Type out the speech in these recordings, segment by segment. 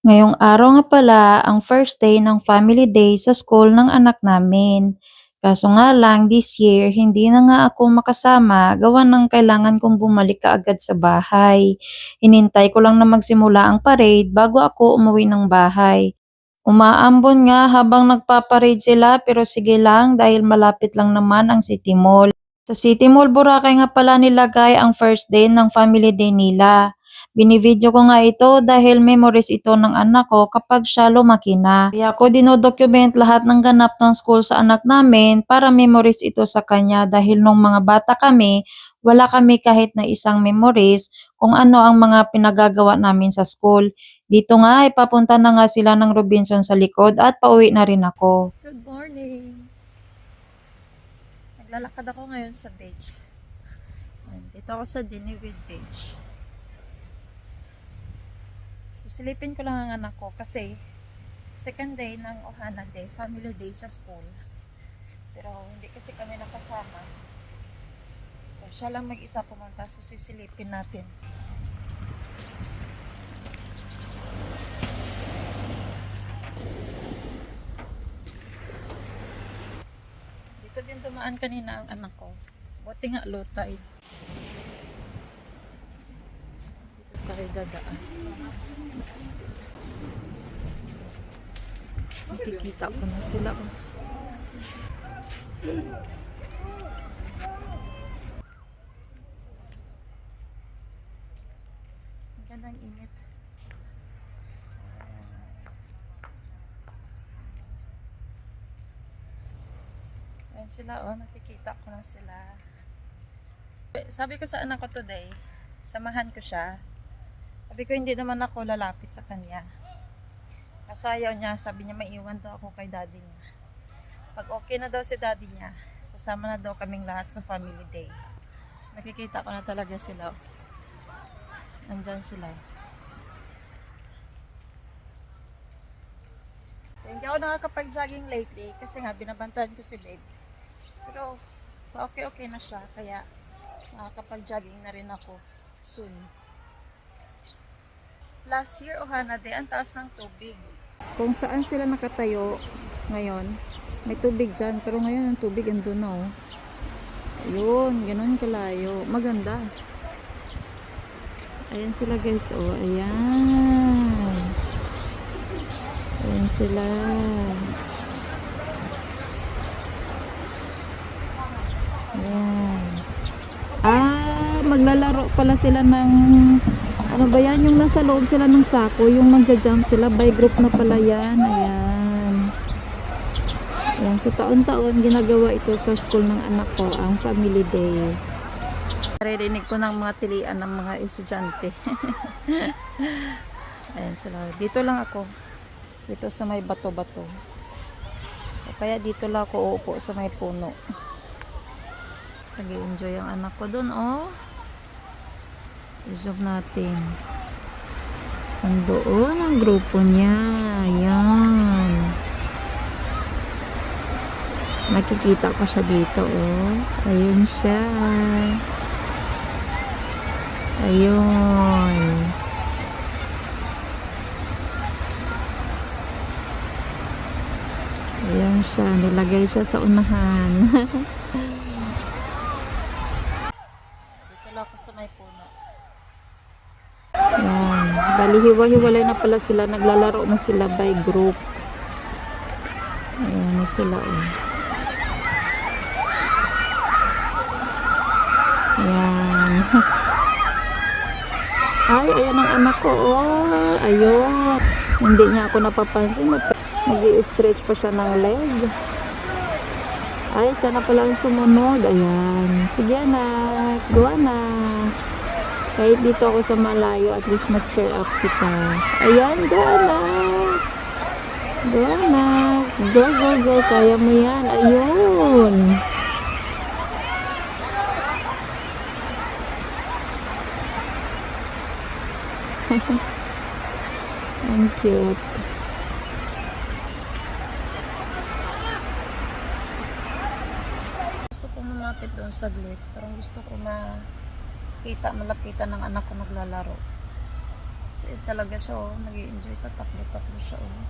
Ngayong araw nga pala ang first day ng family day sa school ng anak namin. Kaso nga lang this year hindi na nga ako makasama gawa ng kailangan kong bumalik kaagad sa bahay. Hinintay ko lang na magsimula ang parade bago ako umuwi ng bahay. Umaambon nga habang nagpaparade sila pero sige lang dahil malapit lang naman ang City Mall. Sa City Mall Boracay nga pala nilagay ang first day ng family day nila. Binivideo ko nga ito dahil memories ito ng anak ko kapag siya lumaki na. Kaya ko dinodocument lahat ng ganap ng school sa anak namin para memories ito sa kanya dahil nung mga bata kami, wala kami kahit na isang memories kung ano ang mga pinagagawa namin sa school. Dito nga, ipapunta na nga sila ng Robinson sa likod at pauwi na rin ako. Good morning! Naglalakad ako ngayon sa beach. Dito ako sa Diniwid Beach. Sisilipin ko lang ang anak ko kasi second day ng Ohana Day, family day sa school. Pero hindi kasi kami nakasama. So siya lang mag-isa pumunta, so sisilipin natin. Dito din dumaan kanina ang anak ko. Buti nga low tide. Dito tayo dadaan. Nakikita ko na sila. Ang gandang init. Ayan sila, oh, nakikita ko na sila. Sabi ko sa anak ko today, samahan ko siya. Sabi ko hindi naman ako lalapit sa kanya. Kaso ayaw niya, sabi niya maiwan daw ako kay daddy niya. Pag okay na daw si daddy niya, sasama na daw kaming lahat sa family day. Nakikita ko na talaga sila. Nandyan sila. So, hindi ako nakakapag-jogging lately kasi nga binabantayan ko si babe. Pero okay na siya kaya makakapag-jogging na rin ako soon. Last year, Ohana Day, ang taas ng tubig. Kung saan sila nakatayo ngayon, may tubig dyan. Pero ngayon, ang tubig andun na, oh. Ayun, ganun kalayo. Maganda. Ayan sila, guys, oh. Ayan. Ayan sila. Ayan. Maglalaro pala sila ng ano ba yan? Yung nasa loob sila ng sako, yung magja-jump sila, by group na pala yan. Ayan. Ayan, so taon-taon ginagawa ito sa school ng anak ko, ang family day. Naririnig ko ng mga tilian ng mga estudyante. Ayan sila. Dito lang ako. Dito sa may bato-bato. Kaya dito lang ako uupo sa may puno. Nag-i-enjoy ang anak ko dun, oh. I-zoom natin. Andoon ang grupo niya. Ayan. Nakikita ko siya dito, oh. Ayun siya. Ayun. Ayan siya. Nilagay siya sa unahan. Dito lang ako sa may puno. Ayan. Bali, hiwa-hiwalay na pala sila. Naglalaro na sila by group. Ayan na sila, oh. Ayan. Ay, ayan ang anak ko, oh. Ayun. Hindi niya ako napapansin. Nag-i-stretch pa siya ng leg. Ay, siya na pala ang sumunod. Ayan. Sige, anak. Go, anak. Kahit dito ako sa malayo, at least mag-cheer up kita. Ayan, go, anak. Go, anak. Go, go, go. Kaya mo yan. Ayun. Ang cute. Gusto ko lumapit doon saglit. Parang gusto ko malapitan ng anak ko naglalaro. So, talaga siya, oh. Nag-i-enjoy. Tatakbo-takbo siya, oh.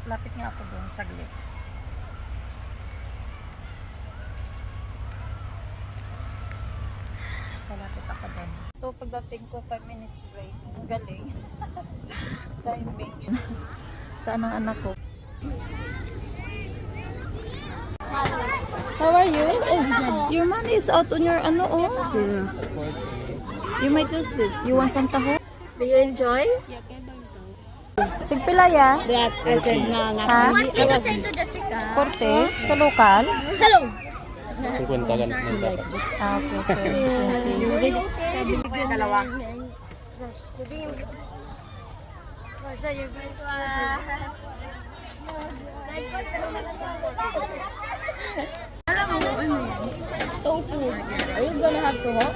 Lapit nga ako doon, saglit. Malapit ako doon. Ito, pagdating ko, 5 minutes break. Ang galing. Timing. Saan ang anak ko? How are you? Oh, your money is out on your ano, oh. Yeah. You might use this. You want some taho? Do you enjoy? Tigpila ya? Ha? What did you say to Jessica? Korte? Sa lokal? Hello. 50 kan ng dapat. Ah, okay, okay. Thank you. Dalawa. Tofu. Are you gonna have to walk?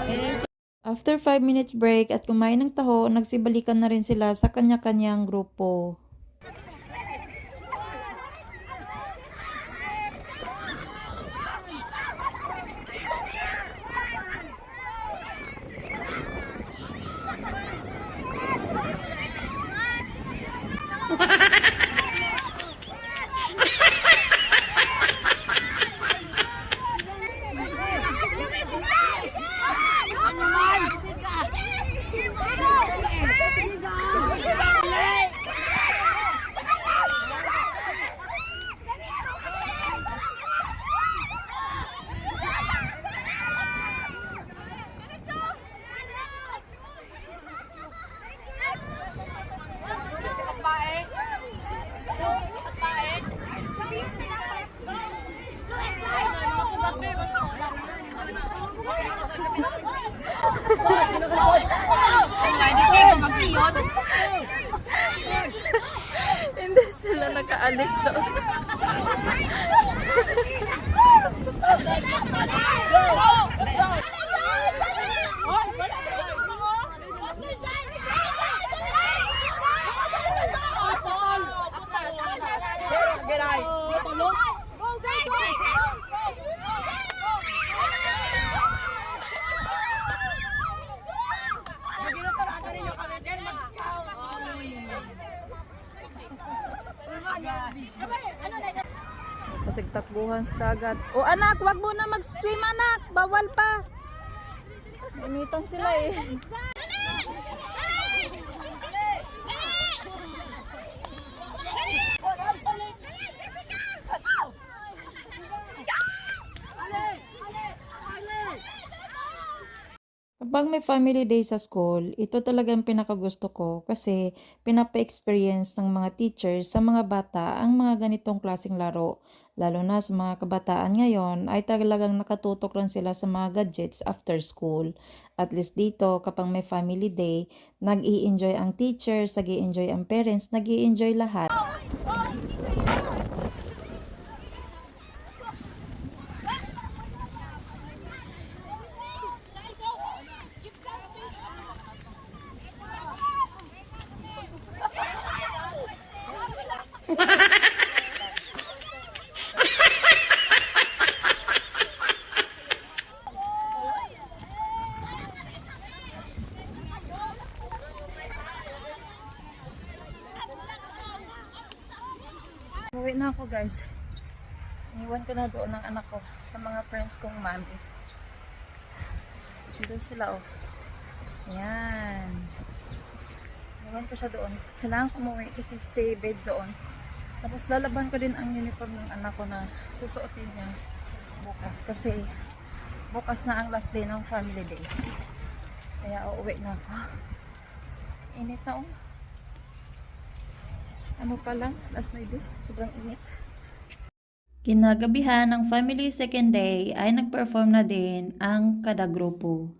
After 5 minutes break at kumain ng taho, nagsibalikan na rin sila sa kanya-kanyang grupo. Hindi sila nakaalis doon. Pasig takbuhan sa dagat. O anak, wag mo na mag-swim anak. Bawal pa. Initang sila eh. Kapag may family day sa school, ito talagang pinakagusto ko kasi pinapa-experience ng mga teachers sa mga bata ang mga ganitong klaseng laro. Lalo na sa mga kabataan ngayon ay talagang nakatutok lang sila sa mga gadgets after school. At least dito kapag may family day, nag-i-enjoy ang teachers, nag-i-enjoy ang parents, nag-i-enjoy lahat. Uwi na ako guys. Iniwan ko na doon ng anak ko sa mga friends kong mamis. Doon sila oh. Ayan. Iniwan ko siya doon. Kailangan ko umuwi kasi si bed doon. Tapos lalaban ko din ang uniform ng anak ko na susuotin niya bukas. Kasi bukas na ang last day ng family day. Kaya uuwi na ako. Init na oh. Ano pa lang, last 9, sobrang init. Kinagabihan ng family second day ay nag-perform na din ang kada grupo.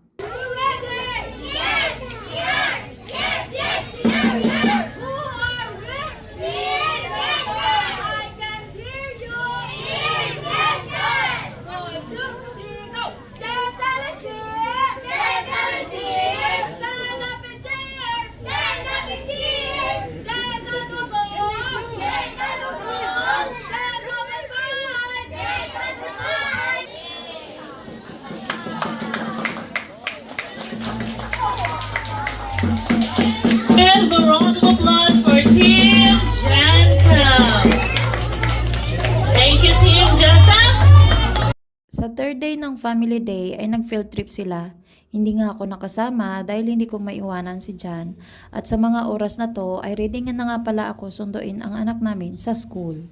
And a round of applause for Team Jantam. Thank you, Team Jantam. Sa third day ng family day ay nag-field trip sila. Hindi nga ako nakasama dahil hindi ko maiwanan si Jan. At sa mga oras na to ay ready nga na nga pala ako sunduin ang anak namin sa school.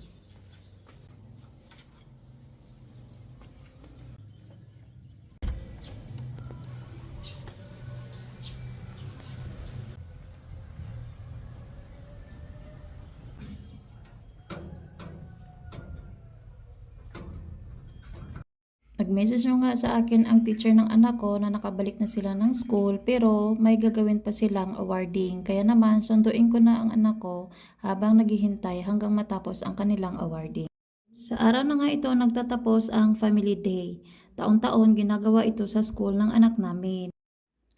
Nag-message nyo nga sa akin ang teacher ng anak ko na nakabalik na sila ng school pero may gagawin pa silang awarding. Kaya naman sunduin ko na ang anak ko habang naghihintay hanggang matapos ang kanilang awarding. Sa araw na nga ito nagtatapos ang family day. Taon-taon ginagawa ito sa school ng anak namin.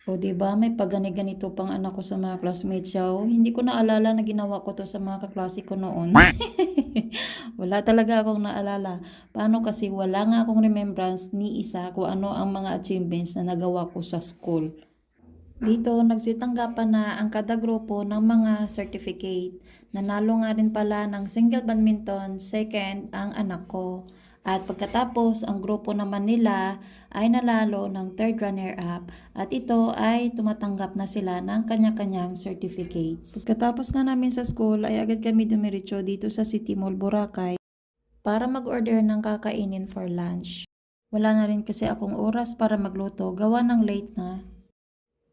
O diba may pagani-ganito pang anak ko sa mga classmates siya. Hindi ko naalala na ginawa ko to sa mga kaklase ko noon. Wala talaga akong naalala. Paano kasi wala nga akong remembrance ni isa kung ano ang mga achievements na nagawa ko sa school. Dito, nagsitanggapan na ang kada grupo ng mga certificate. Nanalo nga rin pala ng single badminton, second ang anak ko. At pagkatapos, ang grupo naman nila ay nalalo ng third runner-up at ito ay tumatanggap na sila ng kanya-kanyang certificates. Pagkatapos nga namin sa school ay agad kami dumiretso dito sa City Mall Boracay para mag-order ng kakainin for lunch. Wala na rin kasi akong oras para magluto, gawa ng late na.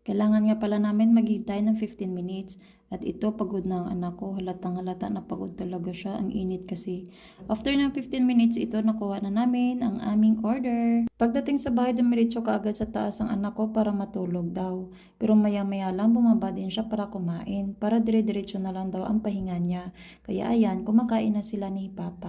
Kailangan nga pala namin maghintay ng 15 minutes at ito pagod na ang anak ko, halatang halata na pagod talaga siya, ang init kasi. After ng 15 minutes ito nakuha na namin ang aming order. Pagdating sa bahay dumiretso kaagad sa taas ang anak ko para matulog daw. Pero maya-maya lang bumaba din siya para kumain, para dire-diretso na lang daw ang pahinga niya. Kaya ayan, kumakain na sila ni Papa.